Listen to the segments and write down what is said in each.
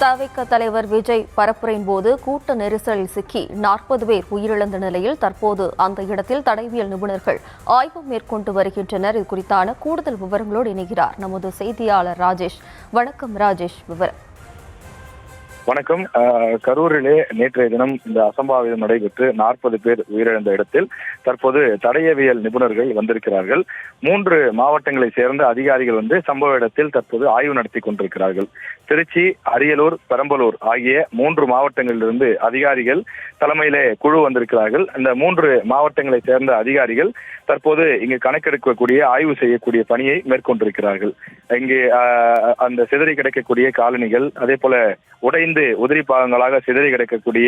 தவிக தலைவர் விஜய் பரப்புரையின் போது கூட்ட நெரிசலில் சிக்கி 40 பேர் உயிரிழந்த நிலையில் தற்போது அந்த இடத்தில் தடயவியல் நிபுணர்கள் ஆய்வு மேற்கொண்டு வருகின்றனர். இது குறித்தான கூடுதல் விவரங்களோடு இணைகிறார் நமது செய்தியாளர் ராஜேஷ். வணக்கம் ராஜேஷ், விவரம். வணக்கம். கரூரிலே நேற்றைய தினம் இந்த அசம்பாவிதம் நடைபெற்று 40 பேர் உயிரிழந்த இடத்தில் தற்போது தடயவியல் நிபுணர்கள் வந்திருக்கிறார்கள். 3 மாவட்டங்களை சேர்ந்த அதிகாரிகள் சம்பவ இடத்தில் தற்போது ஆய்வு நடத்தி கொண்டிருக்கிறார்கள். திருச்சி, அரியலூர், பெரம்பலூர் ஆகிய 3 மாவட்டங்களிலிருந்து அதிகாரிகள் தலைமையிலே குழு வந்திருக்கிறார்கள். இந்த 3 மாவட்டங்களை சேர்ந்த அதிகாரிகள் தற்போது இங்கு கணக்கெடுக்கக்கூடிய ஆய்வு செய்யக்கூடிய பணியை மேற்கொண்டிருக்கிறார்கள். இங்கே அந்த சிதறி கிடைக்கக்கூடிய காலணிகள், அதே போல உடைந்து உதிரி பாகங்களாக சிதறி கிடைக்கக்கூடிய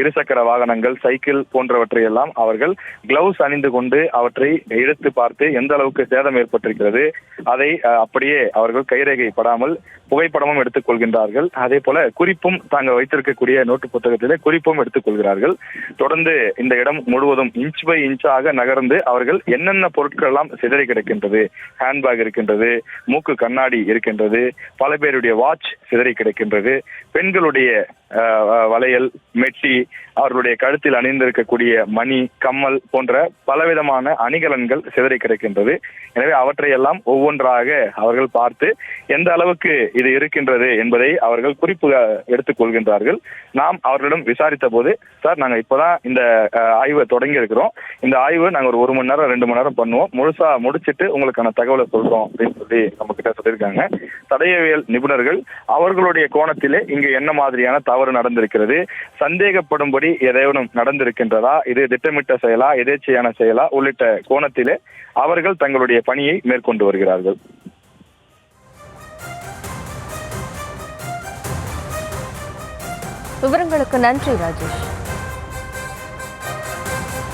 இருசக்கர வாகனங்கள், சைக்கிள் போன்றவற்றையெல்லாம் அவர்கள் கிளவுஸ் அணிந்து கொண்டு அவற்றை எடுத்து பார்த்து எந்த அளவுக்கு சேதம் ஏற்பட்டிருக்கிறது அதை அப்படியே அவர்கள் கைரேகை படாமல் புகைப்படமும் எடுத்துக் கொள்கின்றார்கள். அதே போல குறிப்பும் தாங்கள் வைத்திருக்கக்கூடிய நோட்டு புத்தகத்திலே குறிப்பும் எடுத்துக் கொள்கிறார்கள். தொடர்ந்து இந்த இடம் முழுவதும் இன்ச் பை இன்ச்சாக நகர்ந்து அவர்கள் என்னென்ன பொருட்கள் எல்லாம் சிதறி கிடக்கின்றது, ஹேண்ட்பேக் இருக்கின்றது, மூக்கு கண்ணாடி இருக்கின்றது, பல பேருடைய வாட்ச் சிதறி கிடக்கின்றது, பெண்களுடைய வளையல், மெட்டி, அவர்களுடைய கழுத்தில் அணிந்திருக்கக்கூடிய மணி, கம்மல் போன்ற பலவிதமான அணிகலன்கள் சிதறி கிடக்கின்றது. எனவே அவற்றையெல்லாம் ஒவ்வொன்றாக அவர்கள் பார்த்து எந்த அளவுக்கு இது இருக்கின்றது என்பதை அவர்கள் குறிப்பு எடுத்துக் கொள்கின்றார்கள். நாம் அவர்களிடம் விசாரித்த போது, சார் நாங்கள் இப்பதான் இந்த ஆய்வை தொடங்கி இருக்கிறோம், இந்த ஆய்வு நாங்கள் ஒரு 1 மணி நேரம் 2 மணி நேரம் பண்ணுவோம், முழுசா முடிச்சுட்டு உங்களுக்கான தகவலை சொல்றோம் அப்படின்னு சொல்லி நம்ம கிட்ட சொல்லியிருக்காங்க. தடயவியல் நிபுணர்கள் அவர்களுடைய கோணத்திலே இங்கு என்ன மாதிரியான தவறு நடந்திருக்கிறது, சந்தேகப்படும்படி எதையும் நடந்திருக்கின்றதா, இது திட்டமிட்ட செயலா, எதேச்சையான செயலா உள்ளிட்ட கோணத்திலே அவர்கள் தங்களுடைய பணியை மேற்கொண்டு வருகிறார்கள். விவரங்களுக்கு நன்றி ராஜேஷ்.